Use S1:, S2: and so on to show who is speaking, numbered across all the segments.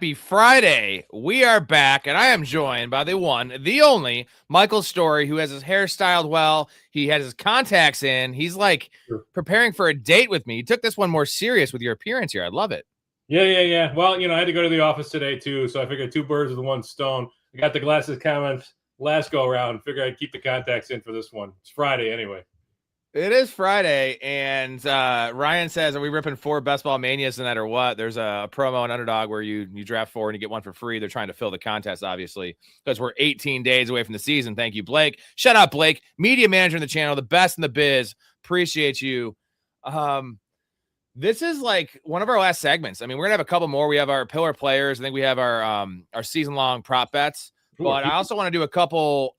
S1: Happy Friday. We are back, and I am joined by the one, the only, Michael Storey, who has his hair styled well. He has his contacts in. He's like preparing for a date with me. You took this one more serious with your appearance here. I love it.
S2: Yeah. Well, I had to go to the office today, too, so I figured two birds with one stone. I got the glasses comments last go-around. Figured I'd keep the contacts in for this one. It's Friday anyway.
S1: It is Friday, and Ryan says, are we ripping 4 Best Ball Manias in that or what? There's a promo on Underdog where you draft 4 and you get 1 for free. They're trying to fill the contest, obviously, because we're 18 days away from the season. Thank you, Blake. Shout out, Blake, media manager in the channel, the best in the biz. Appreciate you. This is like one of our last segments. I mean, we're going to have a couple more. We have our pillar players. I think we have our season-long prop bets. But I also want to do a couple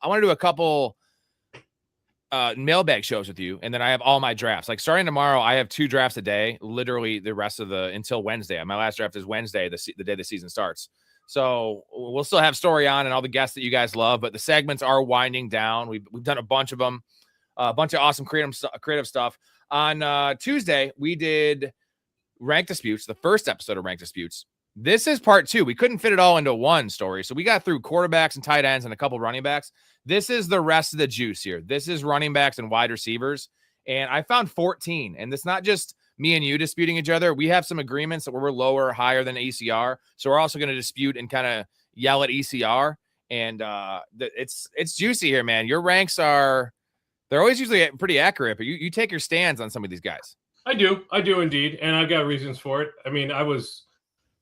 S1: mailbag shows with you, and then I have all my drafts. Like starting tomorrow, I have 2 drafts a day, literally the rest of until Wednesday. My last draft is Wednesday, the day the season starts. So we'll still have Storey on and all the guests that you guys love, but the segments are winding down. We've done a bunch of them, a bunch of awesome creative stuff. On Tuesday, we did Rank Disputes, the first episode of Rank Disputes. This is part 2. We couldn't fit it all into one story. So we got through quarterbacks and tight ends and a couple running backs. This is the rest of the juice here. This is running backs and wide receivers. And I found 14. And it's not just me and you disputing each other. We have some agreements that we're lower or higher than ECR. So we're also going to dispute and kind of yell at ECR. And it's juicy here, man. Your ranks they're always usually pretty accurate, but you take your stands on some of these guys.
S2: I do indeed. And I've got reasons for it. I mean, I was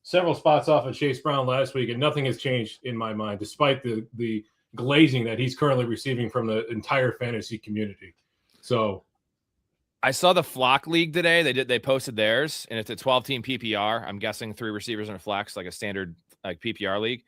S2: several spots off of Chase Brown last week, and nothing has changed in my mind, despite the glazing that he's currently receiving from the entire fantasy community. So
S1: I saw the Flock League today. They posted theirs, and it's a 12-team PPR. I'm guessing 3 receivers and a flex, like a standard like PPR league.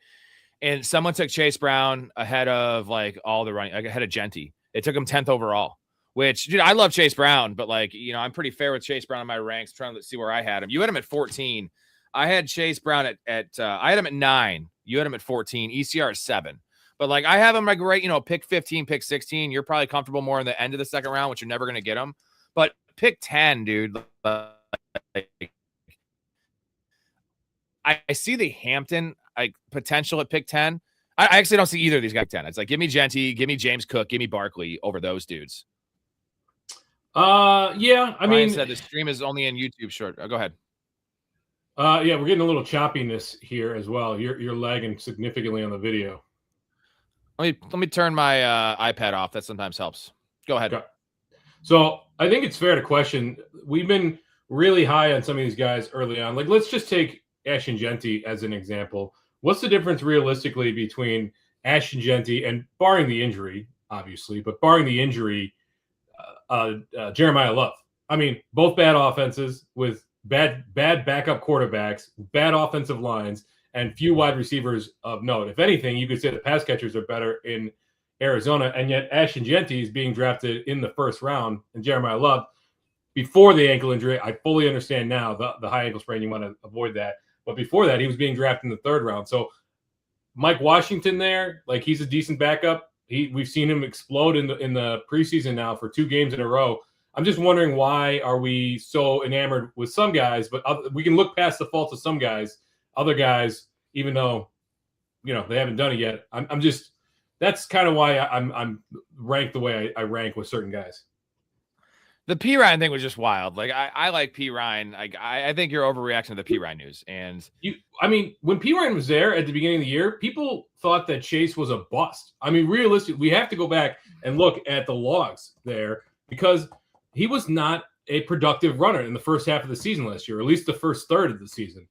S1: And someone took Chase Brown ahead of like all the running, like ahead of Genty. It took him 10th overall, which, dude, I love Chase Brown, but like, I'm pretty fair with Chase Brown in my ranks, trying to see where I had him. You had him at 14. I had Chase Brown I had him at 9. You had him at 14. ECR is 7. But like I have him like right, pick 15, pick 16. You're probably comfortable more in the end of the second round, which you're never going to get him. But pick 10, dude. I see the Hampton potential at pick 10. I actually don't see either of these guys 10. It's like give me Genty, give me James Cook, give me Barkley over those dudes.
S2: Yeah. I mean,
S1: said the stream is only in YouTube short. Go ahead.
S2: Yeah, we're getting a little choppiness here as well. You're lagging significantly on the video.
S1: Let me turn my iPad off. That sometimes helps. Go ahead. Okay.
S2: So I think it's fair to question. We've been really high on some of these guys early on. Like, let's just take Ashton Genty as an example. What's the difference realistically between Ashton Genty and, barring the injury, obviously, but barring the injury, Jeremiah Love? I mean, both bad offenses with bad backup quarterbacks, bad offensive lines, and few wide receivers of note. If anything, you could say the pass catchers are better in Arizona, and yet Ashton Genty is being drafted in the first round, and Jeremiah Love, before the ankle injury, I fully understand now the high ankle sprain, you want to avoid that. But before that, he was being drafted in the 3rd round. So Mike Washington there, like he's a decent backup. We've seen him explode in the preseason now for 2 games in a row. I'm just wondering, why are we so enamored with some guys, but we can look past the faults of some guys. Other guys, even though, they haven't done it yet, I'm just, that's kind of why I'm ranked the way I rank with certain guys.
S1: The P. Ryan thing was just wild. Like I like P. Ryan. I think you're overreacting to the P. Ryan news. And
S2: when P. Ryan was there at the beginning of the year, people thought that Chase was a bust. I mean, realistically, we have to go back and look at the logs there, because he was not a productive runner in the first half of the season last year, or at least the first third of the season.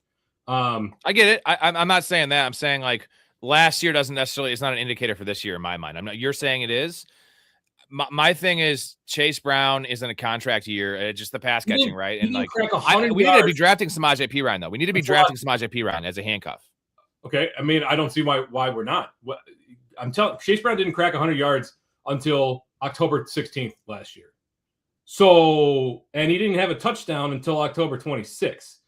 S1: I get it. I'm not saying that. I'm saying like last year doesn't necessarily, it's not an indicator for this year in my mind. You're saying it is. My thing is Chase Brown is in a contract year, just the pass catching, right? And like we need to be drafting Samaje Perine though. We need to be drafting Samaje Perine as a handcuff.
S2: Okay, I mean, I don't see why we're not. I'm telling Chase Brown didn't crack 100 yards until October 16th last year. So, and he didn't have a touchdown until October 26th.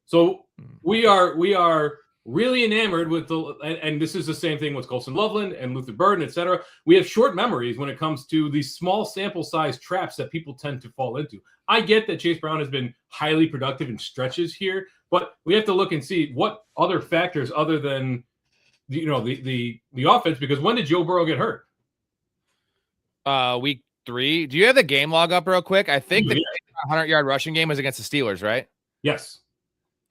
S2: So we are really enamored with and this is the same thing with Colson Loveland and Luther Burden, etc. We have short memories when it comes to these small sample size traps that people tend to fall into. I get that Chase Brown has been highly productive in stretches here, but we have to look and see what other factors other than the offense, because when did Joe Burrow get hurt?
S1: Week 3. Do you have the game log up real quick? I think the 100-yard rushing game was against the Steelers, right?
S2: Yes.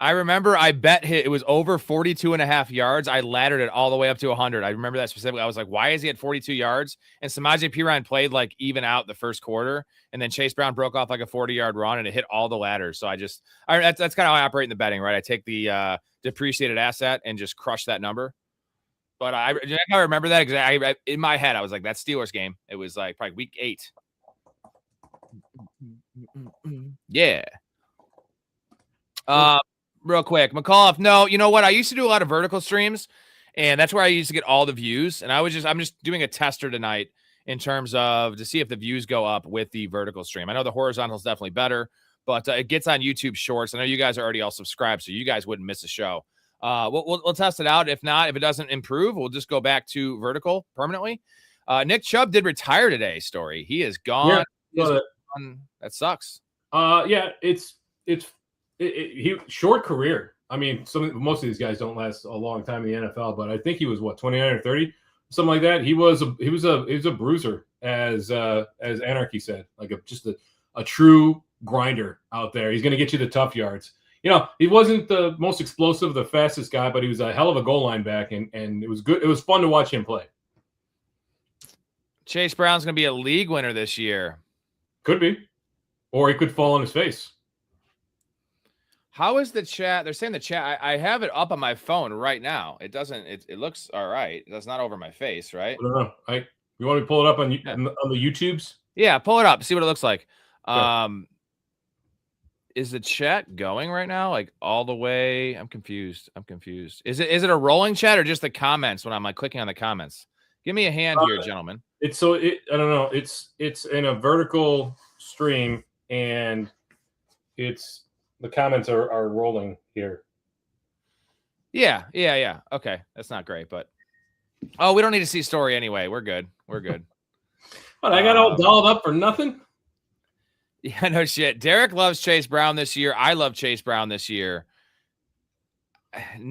S1: I remember I bet it was over 42.5 yards. I laddered it all the way up to 100. I remember that specifically. I was like, why is he at 42 yards? And Samaje Perine played like even out the first quarter. And then Chase Brown broke off like a 40-yard run and it hit all the ladders. So that's kind of how I operate in the betting, right? I take the depreciated asset and just crush that number. But I remember that exactly. In my head, I was like, that Steelers game. It was like probably week 8. Yeah. Real quick, McAuliffe. No, you know what? I used to do a lot of vertical streams, and that's where I used to get all the views. And I'm just doing a tester tonight in terms of to see if the views go up with the vertical stream. I know the horizontal is definitely better, but it gets on YouTube Shorts. I know you guys are already all subscribed, so you guys wouldn't miss a show. We'll test it out. If not, if it doesn't improve, we'll just go back to vertical permanently. Nick Chubb did retire today. Story. He is gone.
S2: Yeah,
S1: that sucks.
S2: Yeah, he short career. I mean, most of these guys don't last a long time in the NFL, but I think he was 29 or 30, something like that. He was a bruiser, as Anarchy said, like just a true grinder out there. He's going to get you the tough yards. He wasn't the most explosive, the fastest guy, but he was a hell of a goal line back, and it was good. It was fun to watch him play.
S1: Chase Brown's going to be a league winner this year.
S2: Could be, or he could fall on his face.
S1: How is the chat? They're saying the chat. I have it up on my phone right now. It doesn't. It looks all right. That's not over my face, right?
S2: I don't know. You want me to pull it up on the YouTubes?
S1: Yeah, pull it up. See what it looks like.
S2: Sure.
S1: Is the chat going right now? Like all the way? I'm confused. Is it a rolling chat or just the comments when I'm like clicking on the comments? Give me a hand here, gentlemen.
S2: I don't know. It's in a vertical stream, and the comments are rolling here.
S1: Yeah. Okay, that's not great, but we don't need to see Story anyway. We're good.
S2: But I got all dolled up for nothing.
S1: Yeah, no shit. Derek loves Chase Brown this year. I love Chase Brown this year.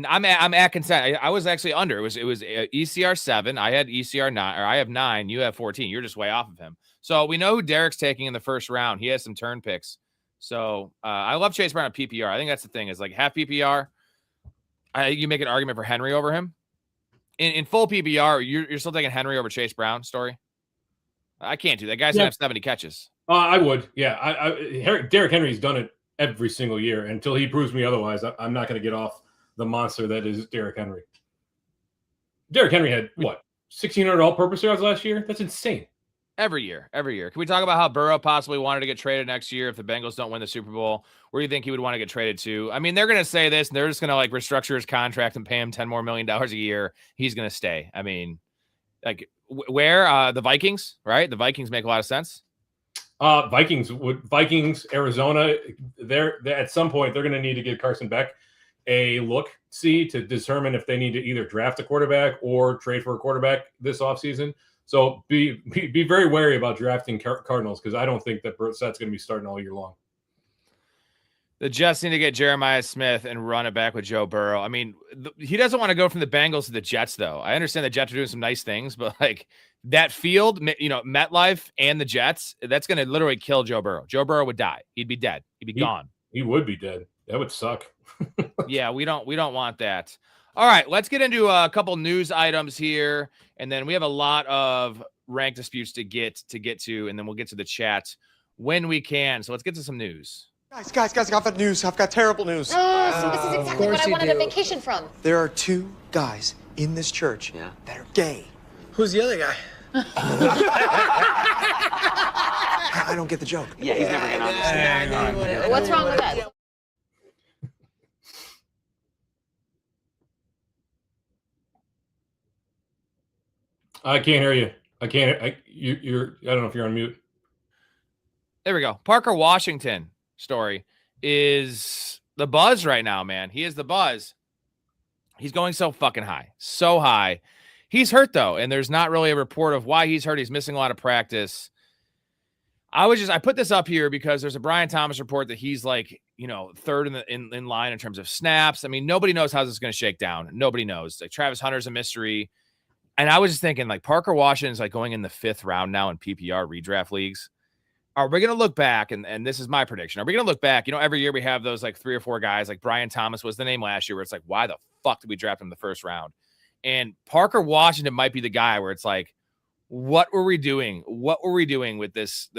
S1: I'm at consent. I was actually under. It was ECR 7. I had ECR 9, or I have 9. You have 14. You're just way off of him. So we know who Derek's taking in the first round. He has some turn picks. So I love Chase Brown at PPR. I think that's the thing, is like half PPR. You make an argument for Henry over him. In full PPR, you're still taking Henry over Chase Brown. Story. I can't do that. Guy's gonna have 70 catches.
S2: I would. Yeah. Derrick Henry's done it every single year. Until he proves me otherwise, I'm not going to get off the monster that is Derrick Henry. Derrick Henry had 1,600 all-purpose yards last year? That's insane.
S1: Every year. Can we talk about how Burrow possibly wanted to get traded next year if the Bengals don't win the Super Bowl? Where do you think he would want to get traded to? I mean, they're going to say this, and they're just going to like restructure his contract and pay him $10 more million a year. He's going to stay. I mean, like where the Vikings, right? The Vikings make a lot of sense.
S2: Vikings, Arizona. They're at some point they're going to need to give Carson Beck a look-see to determine if they need to either draft a quarterback or trade for a quarterback this offseason. So be very wary about drafting Cardinals, because I don't think that Brissett's going to be starting all year long.
S1: The Jets need to get Jeremiah Smith and run it back with Joe Burrow. I mean, he doesn't want to go from the Bengals to the Jets, though. I understand the Jets are doing some nice things, but like that field, MetLife and the Jets, that's going to literally kill Joe Burrow. Joe Burrow would die. He'd be dead. He'd be gone.
S2: He would be dead. That would suck.
S1: Yeah, we don't want that. All right, let's get into a couple news items here, and then we have a lot of rank disputes to get to, and then we'll get to the chat when we can. So let's get to some news.
S3: Guys, I got news. I've got terrible news.
S4: So this is exactly what I wanted a vacation from.
S3: There are 2 guys in this church that are gay.
S5: Who's the other guy?
S3: I don't get the joke.
S5: Yeah, he's never gonna understand.
S4: What's wrong with that?
S2: I can't hear you. I can't. I don't know if you're on mute.
S1: There we go. Parker Washington Story is the buzz right now, man. He is the buzz. He's going so fucking high. So high. He's hurt, though, and there's not really a report of why he's hurt. He's missing a lot of practice. I put this up here because there's a Brian Thomas report that he's like, third in line in terms of snaps. I mean, nobody knows how this is going to shake down. Nobody knows. Like, Travis Hunter's a mystery. And I was just thinking, like, Parker Washington's like going in the 5th round now in PPR redraft leagues. Are we going to look back? And this is my prediction. Are we going to look back? Every year we have those like 3 or 4 guys, like Brian Thomas was the name last year, where it's like, why the fuck did we draft him in the 1st round? And Parker Washington might be the guy where it's like, what were we doing? What were we doing with this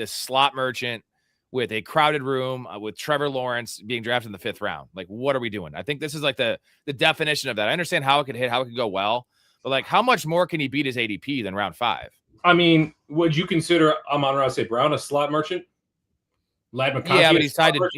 S1: slot merchant with a crowded room with Trevor Lawrence being drafted in the 5th round? Like, what are we doing? I think this is like the definition of that. I understand how it could hit, how it could go well, but like, how much more can he beat his ADP than round 5?
S2: I mean, would you consider Amon-Ra St. Brown a slot merchant? Lad McConkey,
S1: yeah, but he's tied to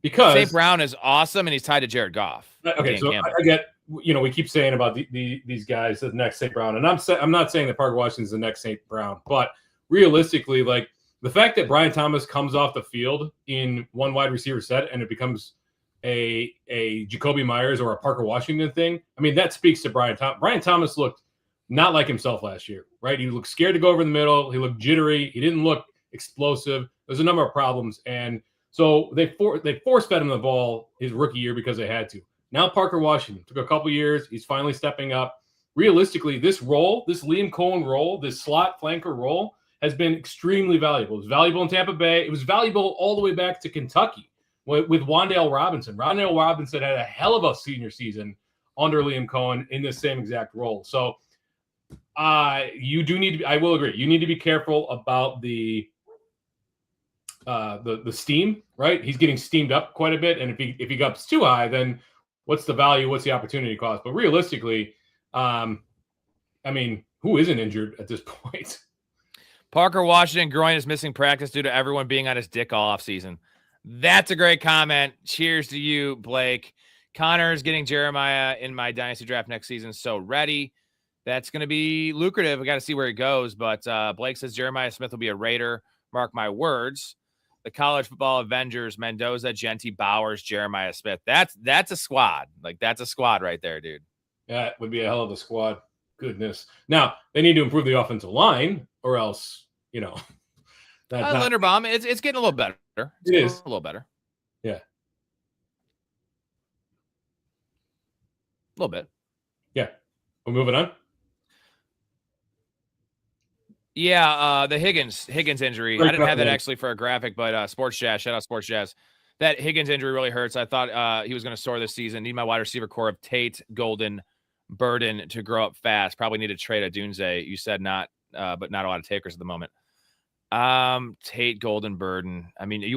S2: because
S1: St. Brown is awesome and he's tied to Jared Goff.
S2: Okay, so I get, we keep saying about these guys, the next St. Brown, and I'm not saying that Parker Washington's the next St. Brown, but realistically, like the fact that Brian Thomas comes off the field in one wide receiver set and it becomes a Jacoby Myers or a Parker Washington thing, I mean, that speaks to Brian Thomas. Brian Thomas looked not like himself last year, right? He looked scared to go over the middle. He looked jittery. He didn't look explosive. There's a number of problems. And so they force-fed him the ball his rookie year because they had to. Now Parker Washington took a couple years. He's finally stepping up. Realistically, this role, this Liam Cohen role, this slot flanker role has been extremely valuable. It was valuable in Tampa Bay. It was valuable all the way back to Kentucky with Wan'Dale Robinson. Wan'Dale Robinson had a hell of a senior season under Liam Cohen in this same exact role. So you do need to be, I will agree, you need to be careful about the steam, right? He's getting steamed up quite a bit. And if he goes too high, then what's the value? What's the opportunity cost? But realistically, I mean, who isn't injured at this point?
S1: Parker Washington groin is missing practice due to everyone being on his dick all off season. That's a great comment. Cheers to you, Blake. Connor's getting Jeremiah in my dynasty draft next season. So ready. That's going to be lucrative. We got to see where it goes. But Blake says Jeremiah Smith will be a Raider. Mark my words. The college football Avengers, Mendoza, Genty, Bowers, Jeremiah Smith. That's a squad. Like, that's a squad right there, dude.
S2: Yeah, it would be a hell of a squad. Goodness. Now, they need to improve the offensive line, or else,
S1: Linderbaum, it's getting a little better.
S2: It is
S1: a little better.
S2: Yeah.
S1: A little bit.
S2: Yeah. We're moving on.
S1: Yeah, the Higgins injury. I didn't have that actually for a graphic, but Sports Jazz, shout out Sports Jazz. That Higgins injury really hurts. I thought he was going to soar this season. Need my wide receiver core of Tate, Golden, Burden to grow up fast. Probably need to trade a Dunze. You said not, but not a lot of takers at the moment. Tate, Golden, Burden. I mean, you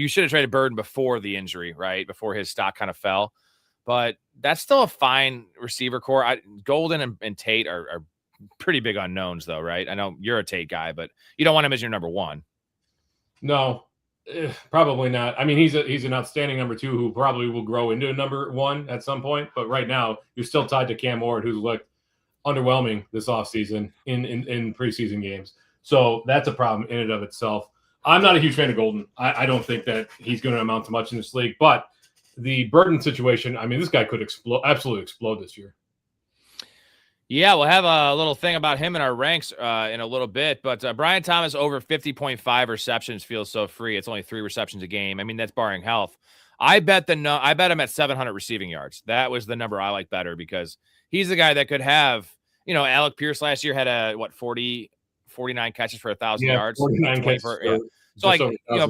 S1: should have traded Burden before the injury, right? Before his stock kind of fell. But that's still a fine receiver core. Golden and Tate are pretty big unknowns, though, right? I know you're a Tate guy, but you don't want him as your number one.
S2: No, probably not. I mean, he's an outstanding number 2 who probably will grow into a number 1 at some point. But right now, you're still tied to Cam Ward, who's looked underwhelming this offseason in preseason games. So that's a problem in and of itself. I'm not a huge fan of Golden. I don't think that he's going to amount to much in this league. But the Burden situation, I mean, this guy could absolutely explode this year.
S1: Yeah, we'll have a little thing about him in our ranks in a little bit. But Brian Thomas over 50.5 receptions feels so free. It's only 3 receptions a game. I mean, that's barring health. I bet him at 700 receiving yards. That was the number I like better because he's the guy that could have, Alec Pierce last year had 49 catches for 1,000 yards.
S2: 49 catches.
S1: So like,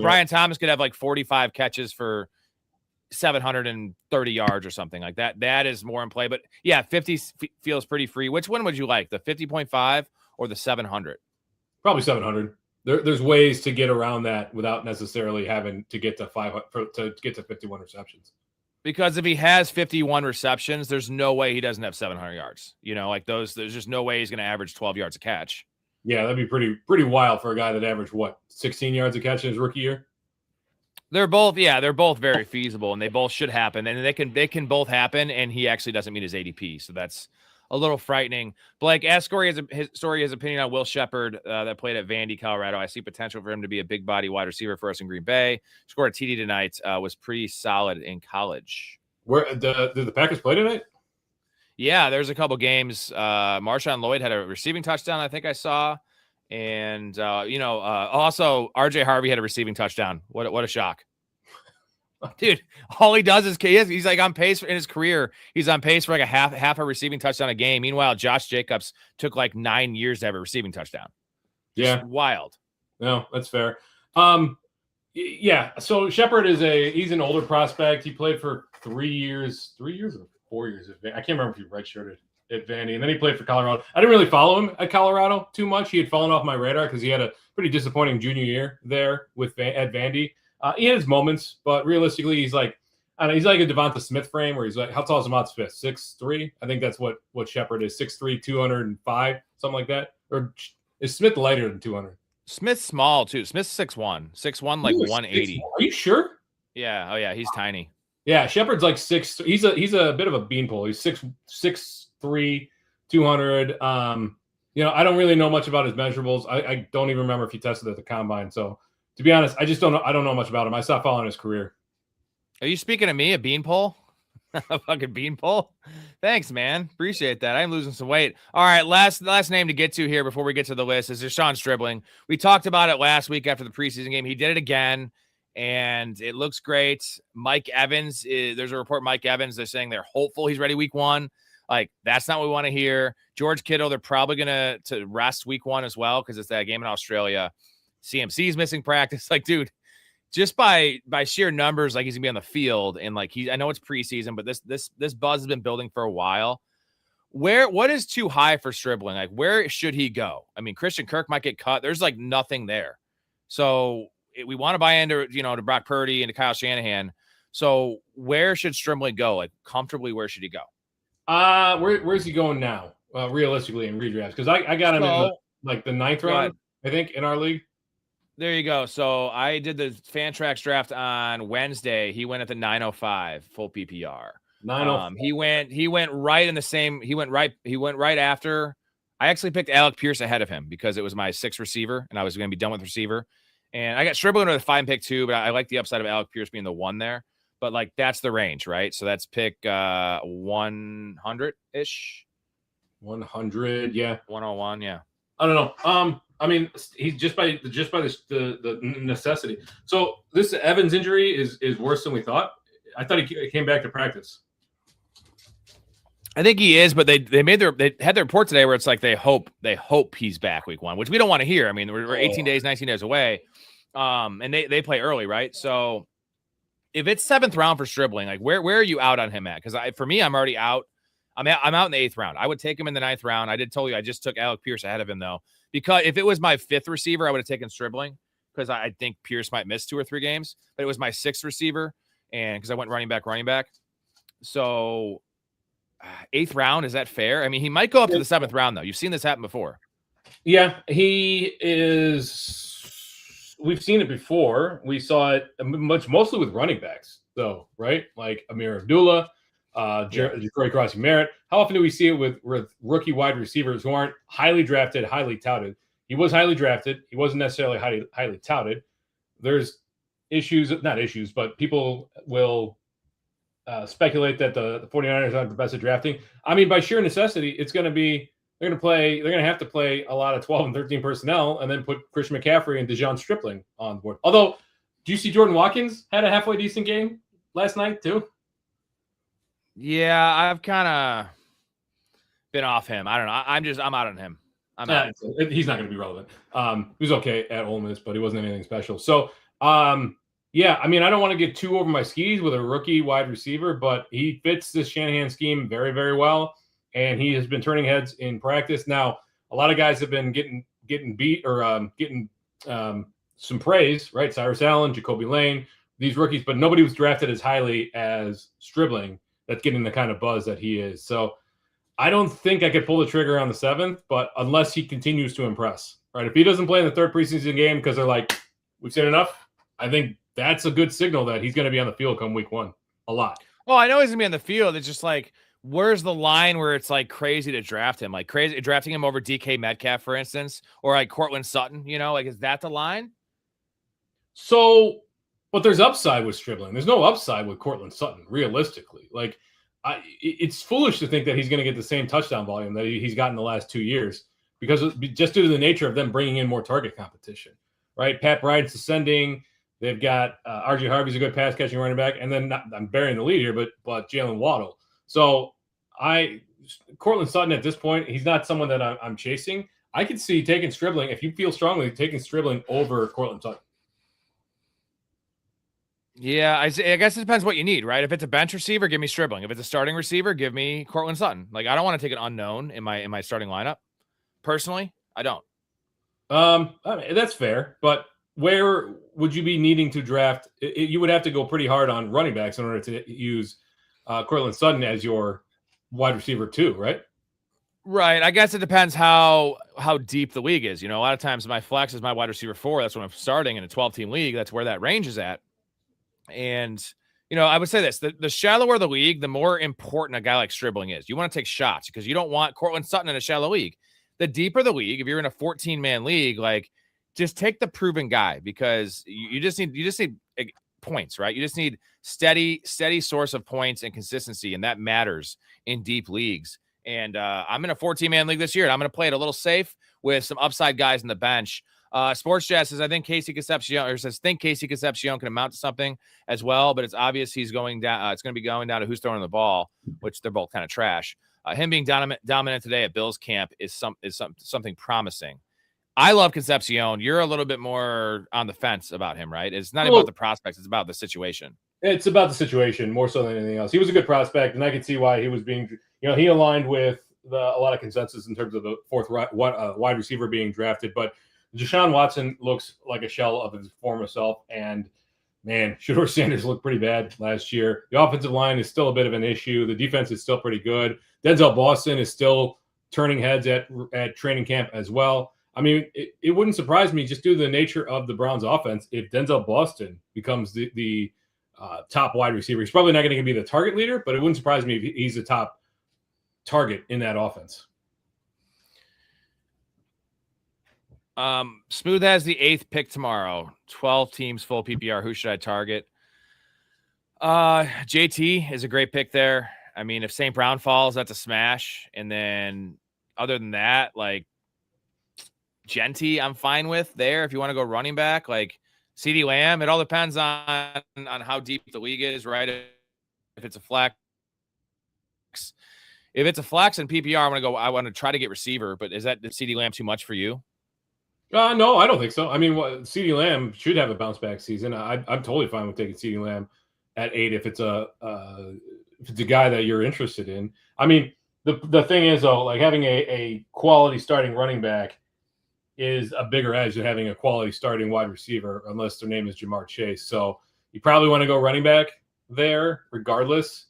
S1: Brian Thomas could have like 45 catches for 730 yards or something like that. That is more in play. But yeah, 50 feels pretty free. Which one would you like, the 50.5 or the 700?
S2: Probably 700. There's ways to get around that without necessarily having to get to 51 receptions.
S1: Because if he has 51 receptions, there's no way he doesn't have 700 yards. There's just no way he's going to average 12 yards a catch.
S2: Yeah, that'd be pretty wild for a guy that averaged 16 yards a catch in his rookie year.
S1: They're both very feasible, and they both should happen, and they can both happen. And he actually doesn't meet his ADP, so that's a little frightening. Blake, ask Storey his opinion on Will Shepard that played at Vandy, Colorado. I see potential for him to be a big body wide receiver for us in Green Bay. Scored a TD tonight. Was pretty solid in college.
S2: Where did the Packers play tonight?
S1: Yeah, there's a couple games. Marshawn Lloyd had a receiving touchdown, I think I saw. And, also RJ Harvey had a receiving touchdown. What a shock. Dude, all he does is he's like on pace in his career. He's on pace for like a half a receiving touchdown a game. Meanwhile, Josh Jacobs took like 9 years to have a receiving touchdown. Just wild.
S2: No, that's fair. Yeah. So Shepard he's an older prospect. He played for 3 years or 4 years. I can't remember if he redshirted at Vandy, and then he played for Colorado. I didn't really follow him at Colorado too much. He had fallen off my radar because he had a pretty disappointing junior year there at Vandy. He had his moments, but realistically, he's like a Devonta Smith frame where he's like, how tall is Devonta Smith? 6'3"? I think that's what Shepard is, 6'3", 205, something like that. Or is Smith lighter than 200?
S1: Smith's small too. Smith's 6'1", like 180.
S2: Are you sure?
S1: Yeah. Oh yeah, he's tiny.
S2: Yeah, Shepard's like 6. He's a bit of a beanpole. He's 6'3", 200. I don't really know much about his measurables. I don't even remember if he tested at the combine. So to be honest, I just don't know. I don't know much about him. I stopped following his career.
S1: Are you speaking to me, a beanpole? A fucking beanpole? Thanks, man. Appreciate that. I'm losing some weight. All right, last name to get to here before we get to the list is Deshaun Stribling. We talked about it last week after the preseason game. He did it again, and it looks great. Mike Evans, there's a report Mike Evans, they're saying they're hopeful he's ready week 1. Like, that's not what we want to hear. George Kittle, they're probably going to rest week 1 as well because it's that game in Australia. CMC's missing practice. Like, dude, just by sheer numbers, like he's gonna be on the field, and like I know it's preseason, but this buzz has been building for a while. What is too high for Stribling? Like, where should he go? I mean, Christian Kirk might get cut. There's like nothing there. So we want to buy into to Brock Purdy and to Kyle Shanahan. So where should Stribling go? Like, comfortably, where should he go?
S2: Where's he going now? Realistically in redrafts, because I got him in the 9th round, I think, in our league.
S1: There you go. So I did the Fantrax draft on Wednesday. He went at the 905 full PPR.
S2: 905.
S1: He went right in the same. He went right after. I actually picked Alec Pierce ahead of him because it was my 6th receiver, and I was going to be done with receiver. And I got Stribling with the 5 pick 2, but I like the upside of Alec Pierce being the 1 there. But like that's the range, right? So that's pick 100 ish.
S2: 100, yeah.
S1: 101, yeah.
S2: I don't know. I mean, he's just by the necessity. So this Evans injury is worse than we thought. I thought he came back to practice.
S1: I think he is, but they had their report today where it's like they hope he's back week 1, which we don't want to hear. I mean, we're 18 days, 19 days away, and they play early, right? So if it's 7th round for Stribling, like where are you out on him at? Because for me, I'm already out. I'm out in the 8th round. I would take him in the 9th round. I did tell you I just took Alec Pierce ahead of him though, because if it was my 5th receiver, I would have taken Stribling because I think Pierce might miss 2 or 3 games. But it was my 6th receiver, and because I went running back. So 8th round, is that fair? I mean, he might go up to the 7th round though. You've seen this happen before.
S2: Yeah, he is. We've seen it before. We saw it mostly with running backs, though, right? Like Amir Abdullah. Corey Crossy-Merritt. How often do we see it with rookie wide receivers who aren't highly drafted, highly touted? He was highly drafted. He wasn't necessarily highly touted. There's not issues, but people will speculate that the 49ers aren't the best at drafting. I mean, by sheer necessity, they're going to have to play a lot of 12 and 13 personnel and then put Christian McCaffrey and Deshaun Stribling on board. Although, do you see Jordan Watkins had a halfway decent game last night too?
S1: Yeah, I've kind of been off him. I don't know. I'm out on him.
S2: He's not going to be relevant. He was okay at Ole Miss, but he wasn't anything special. So, yeah, I mean, I don't want to get too over my skis with a rookie wide receiver, but he fits this Shanahan scheme very, very well, and he has been turning heads in practice. Now, a lot of guys have been getting beat or getting some praise, right? Cyrus Allen, Jacoby Lane, these rookies, but nobody was drafted as highly as Stribling. That's getting the kind of buzz that he is. So I don't think I could pull the trigger on the 7th, but unless he continues to impress, right? If he doesn't play in the 3rd preseason game because they're like, we've seen enough, I think that's a good signal that he's going to be on the field come week 1 a lot.
S1: Well, I know he's going to be on the field. It's just like, where's the line where it's like crazy to draft him? Like crazy drafting him over DK Metcalf, for instance, or like Cortland Sutton, like, is that the line?
S2: So But there's upside with Stribling. There's no upside with Cortland Sutton, realistically. Like, it's foolish to think that he's going to get the same touchdown volume that he's gotten the last 2 years just due to the nature of them bringing in more target competition, right? Pat Bryant's ascending. They've got R.J. Harvey's a good pass-catching running back. And then I'm burying the lead here, but Jalen Waddle. So Cortland Sutton at this point, he's not someone that I'm chasing. I could see taking Stribling, if you feel strongly, taking Stribling over Cortland Sutton.
S1: Yeah, I guess it depends what you need, right? If it's a bench receiver, give me Stribling. If it's a starting receiver, give me Cortland Sutton. Like, I don't want to take an unknown in my starting lineup. Personally, I don't.
S2: I mean, that's fair, but where would you be needing to draft? You would have to go pretty hard on running backs in order to use Cortland Sutton as your wide receiver too, right?
S1: Right. I guess it depends how deep the league is. You know, a lot of times my flex is my wide receiver 4. That's when I'm starting in a 12-team league. That's where that range is at. And, you know, I would say this, the shallower the league, the more important a guy like Stribling is. You want to take shots because you don't want Cortland Sutton in a shallow league. The deeper the league, if you're in a 14-man league, like, just take the proven guy because you just need points, right? You just need steady source of points and consistency, and that matters in deep leagues. And I'm in a 14-man league this year, and I'm going to play it a little safe with some upside guys in the bench. Sports Jazz says, think Casey Concepcion can amount to something as well, but it's obvious he's going down. It's going to be going down to who's throwing the ball, which they're both kind of trash. Him being dominant today at Bills camp is something promising. I love Concepcion. You're a little bit more on the fence about him, right? It's not about the prospects. It's about the situation.
S2: It's about the situation more so than anything else. He was a good prospect, and I could see why he was being, he aligned with a lot of consensus in terms of the fourth wide receiver being drafted. But Deshaun Watson looks like a shell of his former self, and man, Shedeur Sanders looked pretty bad last year. The offensive line is still a bit of an issue. The defense is still pretty good. Denzel Boston is still turning heads at training camp as well. I mean, it wouldn't surprise me just due to the nature of the Browns offense if Denzel Boston becomes the top wide receiver. He's probably not going to be the target leader, but it wouldn't surprise me if he's the top target in that offense.
S1: Smooth has the 8th pick tomorrow. 12 teams, full PPR. Who should I target? JT is a great pick there. I mean, if St. Brown falls, that's a smash. And then other than that, like Genty, I'm fine with there. If you want to go running back, like CeeDee Lamb, it all depends on how deep the league is, right? If it's a flex. If it's a flex and PPR, I want to try to get receiver, but is that CeeDee Lamb too much for you?
S2: No, I don't think so. I mean, CeeDee Lamb should have a bounce back season. I'm totally fine with taking CeeDee Lamb at 8 if it's a guy that you're interested in. I mean, the thing is though, like having a quality starting running back is a bigger edge than having a quality starting wide receiver, unless their name is Jamar Chase. So you probably want to go running back there, regardless.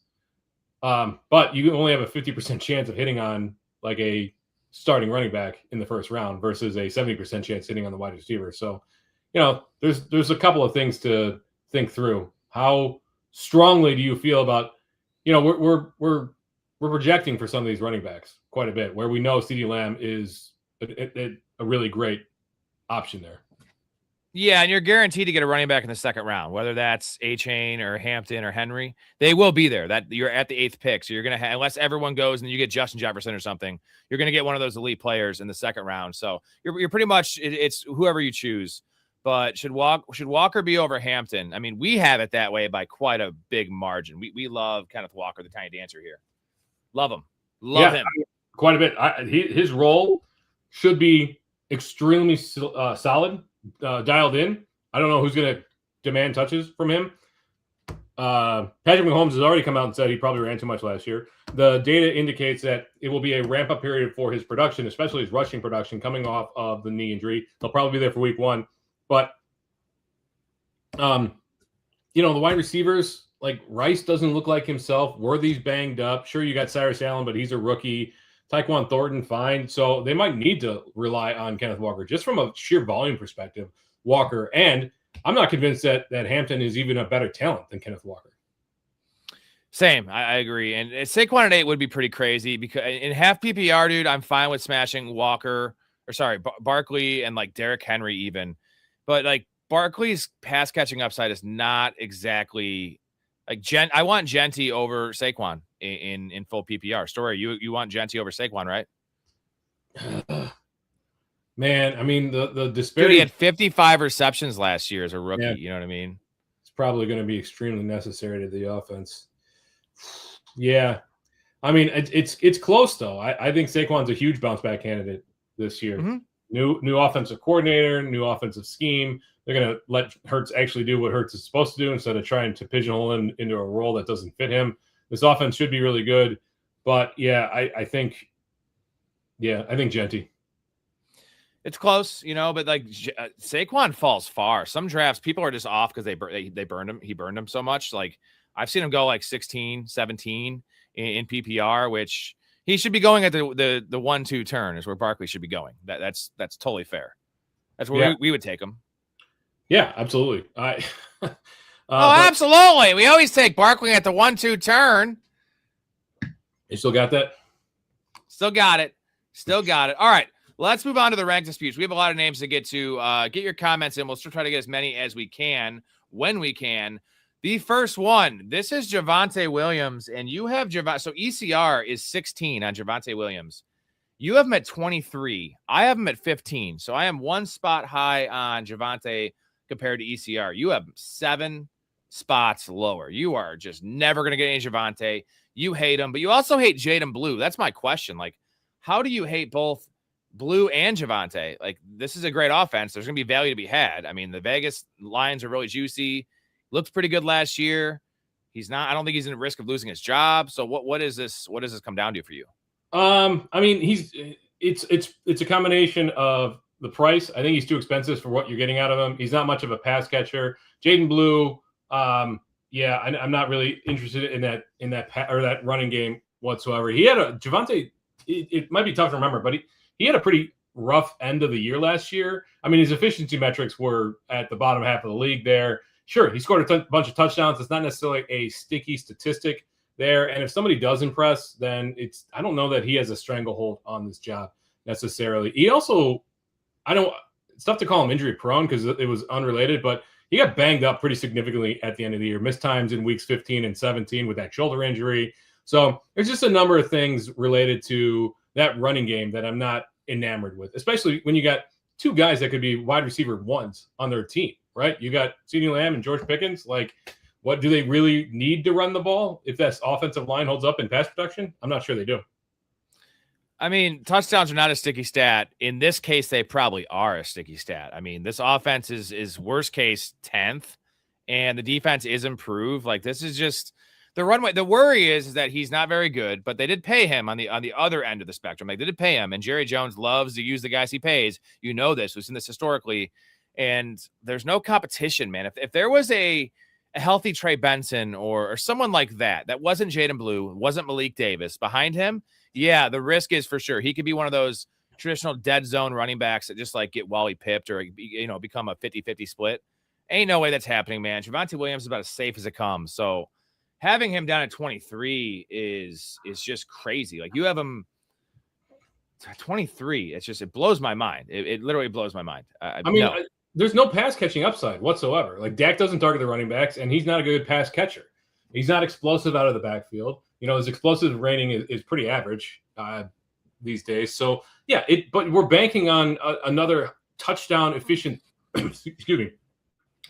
S2: But you only have a 50% chance of hitting on like a starting running back in the first round versus a 70% chance hitting on the wide receiver. So, there's a couple of things to think through. How strongly do you feel about, we're projecting for some of these running backs quite a bit, where we know CeeDee Lamb is a really great option there.
S1: Yeah, and you're guaranteed to get a running back in the second round, whether that's A-Chain or Hampton or Henry. They will be there. That you're at the 8th pick, so you're going to have, unless everyone goes and you get Justin Jefferson or something, you're going to get one of those elite players in the second round. So you're pretty much it's whoever you choose. But should Walker be over Hampton? I mean, we have it that way by quite a big margin. We love Kenneth Walker, the tiny dancer here. Love him. Love him.
S2: Quite a bit. His role should be extremely solid. Dialed in. I don't know who's going to demand touches from him. Patrick Mahomes has already come out and said he probably ran too much last year. The data indicates that it will be a ramp-up period for his production, especially his rushing production, coming off of the knee injury. He'll probably be there for week 1. But, the wide receivers, like Rice doesn't look like himself. Worthy's banged up. Sure, you got Cyrus Allen, but he's a rookie. Tyquan Thornton, fine. So they might need to rely on Kenneth Walker just from a sheer volume perspective. Walker, and I'm not convinced that Hampton is even a better talent than Kenneth Walker.
S1: Same, I agree. And Saquon at 8 would be pretty crazy because in half PPR, dude, I'm fine with smashing Barkley and like Derrick Henry even. But like Barkley's pass catching upside is not exactly like I want Genty over Saquon in full PPR. Storey, you want Genty over Saquon, right?
S2: Man, I mean the
S1: Dude,
S2: disparity.
S1: he had 55 receptions last year as a rookie.
S2: Yeah.
S1: You know what I mean?
S2: It's probably going to be extremely necessary to the offense. Yeah, I mean it's close though. I think Saquon's a huge bounce back candidate this year.
S1: Mm-hmm.
S2: New offensive coordinator, new offensive scheme. They're going to let Hurts actually do what Hurts is supposed to do instead of trying to pigeonhole him into a role that doesn't fit him. This offense should be really good, but yeah, I think Genty.
S1: It's close, but like Saquon falls far. Some drafts, people are just off because they burned him. He burned him so much. Like I've seen him go like 16, 17 in PPR, which he should be going at the 1-2 turn is where Barkley should be going. That's totally fair. That's where we would take him.
S2: Yeah, absolutely.
S1: Absolutely. We always take Barkley at the 1-2 turn.
S2: You still got that?
S1: Still got it. All right. Let's move on to the rank disputes. We have a lot of names to get to. Get your comments in. We'll still try to get as many as we can when we can. The first one, this is Javonte Williams, and you have Javonte. So ECR is 16 on Javonte Williams. You have him at 23. I have him at 15. So I am one spot high on Javonte compared to ECR. You have 7 spots lower. You are just never going to get any Javonte. You hate him, but you also hate Jaden Blue. That's my question. Like, how do you hate both Blue and Javonte? Like, this is a great offense. There's going to be value to be had. I mean, the Vegas lines are really juicy. Looked pretty good last year. I don't think he's in risk of losing his job. So what is this? What does this come down to for you?
S2: I mean, it's a combination of the price. I think he's too expensive for what you're getting out of him. He's not much of a pass catcher. Jaden Blue, I'm not really interested in that running game whatsoever. He had Javonte. It might be tough to remember, but he had a pretty rough end of the year last year. I mean, his efficiency metrics were at the bottom half of the league there. Sure, he scored a bunch of touchdowns. It's not necessarily a sticky statistic there. And if somebody does impress, then I don't know that he has a stranglehold on this job necessarily. He also, it's tough to call him injury prone because it was unrelated, but he got banged up pretty significantly at the end of the year. Missed times in weeks 15 and 17 with that shoulder injury. So there's just a number of things related to that running game that I'm not enamored with, especially when you got 2 guys that could be wide receiver 1s on their team, right? You got CeeDee Lamb and George Pickens. Like, what do they really need to run the ball if that offensive line holds up in pass protection? I'm not sure they do.
S1: I mean, touchdowns are not a sticky stat. In this case, they probably are a sticky stat. I mean, this offense is worst case 10th, and the defense is improved. Like, this is just the runway. The worry is that he's not very good, but they did pay him on the other end of the spectrum. Like, they did pay him, and Jerry Jones loves to use the guys he pays. You know this. We've seen this historically, and there's no competition, man. If there was a healthy Trey Benson or someone like that wasn't Jaden Blue, wasn't Malik Davis behind him, yeah, the risk is for sure. He could be one of those traditional dead zone running backs that just like get Wally pipped or, become a 50-50 split. Ain't no way that's happening, man. Javonte Williams is about as safe as it comes. So having him down at 23 is just crazy. Like, you have him 23. It blows my mind. It literally blows my mind.
S2: There's no pass catching upside whatsoever. Like, Dak doesn't target the running backs, and he's not a good pass catcher. He's not explosive out of the backfield. His explosive rating is pretty average these days. So yeah, but we're banking on another touchdown efficient,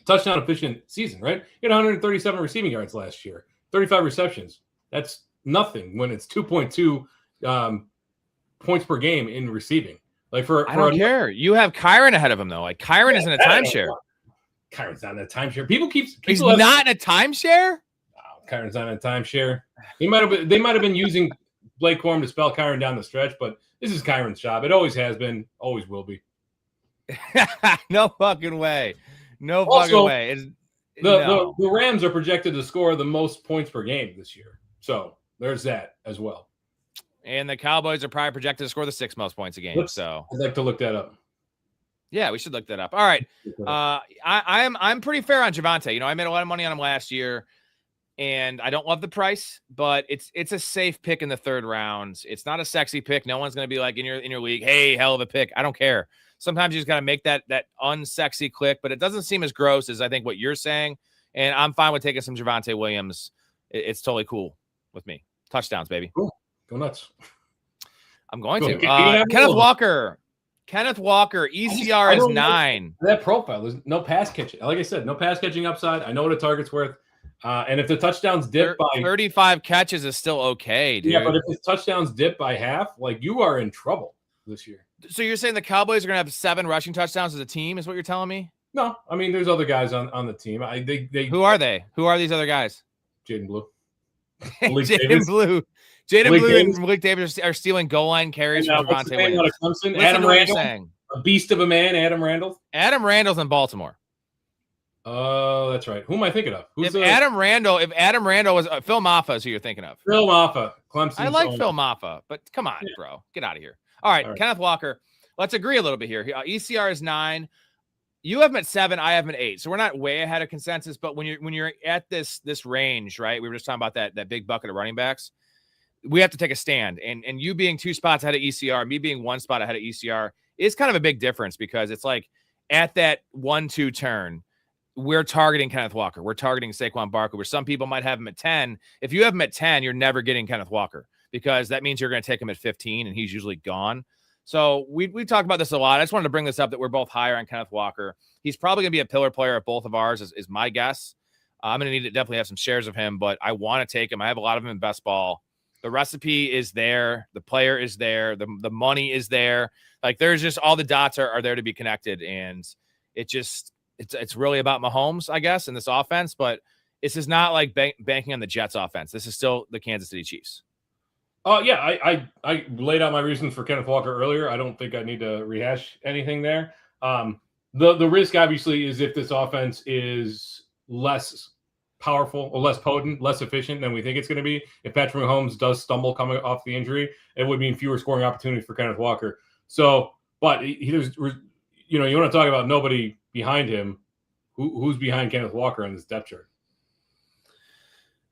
S2: touchdown efficient season, right? He had 137 receiving yards last year, 35 receptions. That's nothing when it's 2.2 points per game in receiving. Like I
S1: don't care. You have Kyron ahead of him though. Like, Kyron is in a timeshare.
S2: Kyron's not in a timeshare. He's
S1: not in a timeshare.
S2: Kyron's not in a timeshare. They might have been using Blake Corum to spell Kyron down the stretch, but this is Kyron's job. It always has been, always will be.
S1: No fucking way. No fucking way.
S2: The Rams are projected to score the most points per game this year. So there's that as well.
S1: And the Cowboys are probably projected to score the 6th most points a game. I'd
S2: like to look that up.
S1: Yeah, we should look that up. All right. I'm pretty fair on Javonte. I made a lot of money on him last year. And I don't love the price, but it's a safe pick in the 3rd round. It's not a sexy pick. No one's going to be like in your league, hey, hell of a pick. I don't care. Sometimes you just got to make that unsexy click, but it doesn't seem as gross as I think what you're saying. And I'm fine with taking some Javonte Williams. It's totally cool with me. Touchdowns, baby.
S2: Cool. Go nuts.
S1: I'm going to. Kenneth Walker. ECR is 9.
S2: That profile, there's no pass catching. Like I said, no pass catching upside. I know what a target's worth. And if the touchdowns dip by
S1: 35 catches is still okay, dude.
S2: Yeah, but if the touchdowns dip by half, like you are in trouble this year.
S1: So you're saying the Cowboys are going to have 7 rushing touchdowns as a team is what you're telling me?
S2: No, I mean, there's other guys on the team.
S1: Who are they? Who are these other guys?
S2: Jaden Blue.
S1: Jaden Blue and Malik Davis are stealing goal line carries from Javonte Williams.
S2: Adam Randall, a beast of a man, Adam Randall.
S1: Adam Randall's in Baltimore.
S2: Oh, that's right. Who am I thinking of?
S1: If Adam Randall was Phil Maffa is who you're thinking of.
S2: Phil Maffa, Clemson.
S1: I like Phil Maffa, but come on, bro. Get out of here. All right, Kenneth Walker. Let's agree a little bit here. ECR is 9. You have him at 7. I have him at 8. So we're not way ahead of consensus. But when you're at this range, right? We were just talking about that big bucket of running backs. We have to take a stand. And you being 2 spots ahead of ECR, me being 1 spot ahead of ECR is kind of a big difference because it's like at that 1-2 turn, we're targeting Kenneth Walker. We're targeting Saquon Barkley, where some people might have him at 10. If you have him at 10, you're never getting Kenneth Walker because that means you're going to take him at 15 and he's usually gone. So we talked about this a lot. I just wanted to bring this up that we're both higher on Kenneth Walker. He's probably going to be a pillar player at both of ours is my guess. I'm going to need to definitely have some shares of him, but I want to take him. I have a lot of him in best ball. The recipe is there. The player is there. The money is there. Like there's just all the dots are there to be connected. And it's really about Mahomes, I guess, in this offense, but this is not like banking on the Jets offense. This is still the Kansas City Chiefs.
S2: Yeah, I laid out my reasons for Kenneth Walker earlier. I don't think I need to rehash anything there. The risk obviously is if this offense is less powerful or less potent, less efficient than we think it's going to be. If Patrick Mahomes does stumble coming off the injury, it would mean fewer scoring opportunities for Kenneth Walker. So, but you want to talk about nobody behind him. Who's behind Kenneth Walker on this depth chart?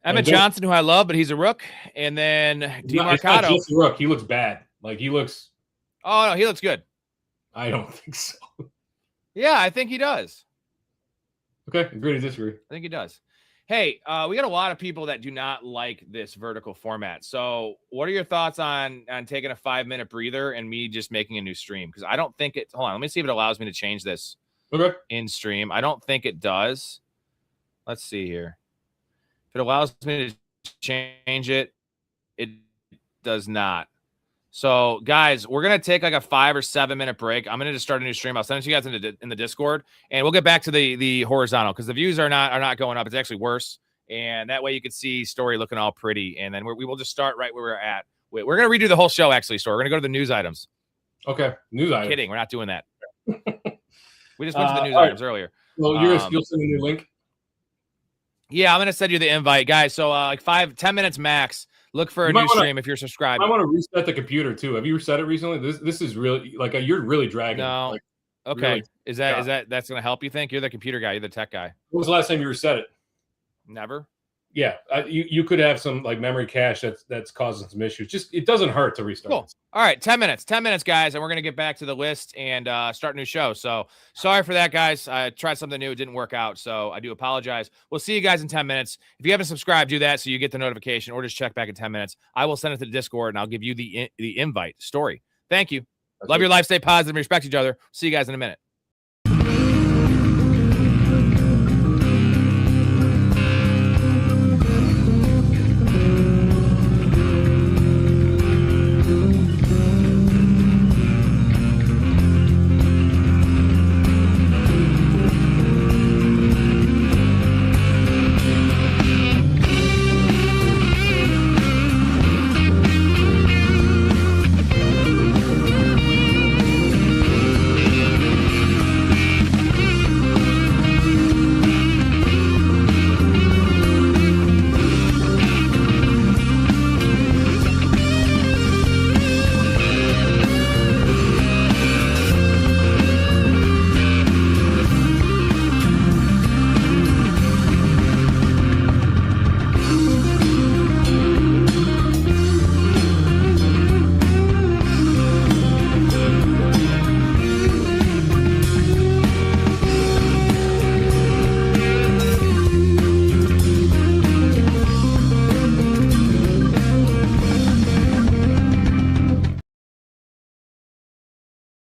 S1: Emmett Johnson, who I love, but he's a rook. And then DeMarcado.
S2: Just a rook. He looks bad. Like he looks.
S1: Oh, no, he looks good.
S2: I don't think so.
S1: Yeah, I think he does.
S2: Okay, agree to disagree.
S1: I think he does. Hey, we got a lot of people that do not like this vertical format. So what are your thoughts on taking a 5-minute breather and me just making a new stream? Because I don't think it – hold on. Let me see if it allows me to change this in stream. I don't think it does. Let's see here. If it allows me to change it, it does not. So, guys, we're going to take like a 5 or 7 minute break. I'm going to just start a new stream. I'll send it to you guys in the Discord, and we'll get back to the horizontal because the views are not going up. It's actually worse, and that way you can see Storey looking all pretty, and then we will just start right where we're at. We're going to redo the whole show, actually, Storey. We're going to go to the news items.
S2: Okay, news items.
S1: Kidding. We're not doing that. We just went to the news items earlier.
S2: Well, you'll send a new link? Yeah,
S1: I'm going to send you the invite, guys. So like 5-10 minutes max. Look for a new stream if you're subscribed.
S2: I want to reset the computer too. Have you reset it recently? This is really like you're really dragging.
S1: No.
S2: Like,
S1: okay.
S2: Really,
S1: is that's going to help you think? You're the computer guy. You're the tech guy.
S2: When was the last time you reset it?
S1: Never.
S2: Yeah, you could have some like memory cache that's causing some issues. Just it doesn't hurt to restart.
S1: Cool. All right, 10 minutes, guys, and we're gonna get back to the list and start a new show. So sorry for that, guys. I tried something new, it didn't work out, so I do apologize. We'll see you guys in 10 minutes. If you haven't subscribed, do that so you get the notification, or just check back in 10 minutes. I will send it to the Discord and I'll give you the invite. Storey. Thank you. Love your life. Stay positive. Respect each other. See you guys in a minute.